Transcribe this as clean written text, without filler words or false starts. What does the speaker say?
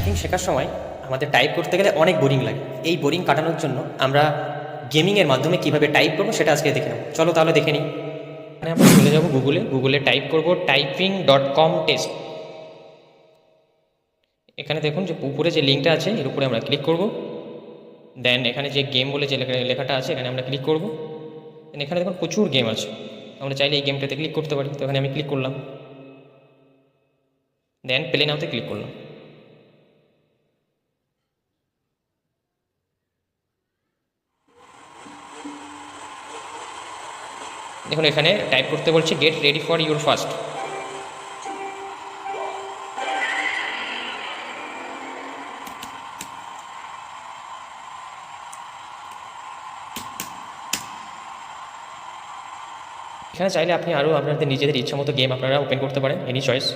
Typing শেখার সময় আমাদের টাইপ করতে গেলে অনেক বোরিং লাগে। এই বোরিং কাটানোর জন্য আমরা গেমিংয়ের মাধ্যমে কীভাবে টাইপ করবো সেটা আজকে দেখে নেব। চলো তাহলে দেখে নিই। এখানে আমরা চলে যাবো গুগলে টাইপ করব typing.com টেস্ট। এখানে দেখুন যে উপরে যে লিঙ্কটা আছে এর উপরে আমরা ক্লিক করব। দেন এখানে যে গেম বলে যে লেখাটা আছে এখানে আমরা ক্লিক করব। দেন এখানে দেখুন প্রচুর গেম আছে, আমরা চাইলে এই গেমটাতে ক্লিক করতে পারি। তো এখানে আমি ক্লিক করলাম, দেন প্লে নাওতে ক্লিক করলাম। দেখুন এখানে টাইপ করতে বলছে get ready for your first. এখানে চাইলে আপনি আরও আপনাদের নিজেদের ইচ্ছা মতো গেম আপনারা ওপেন করতে পারেন, এনি চয়েস।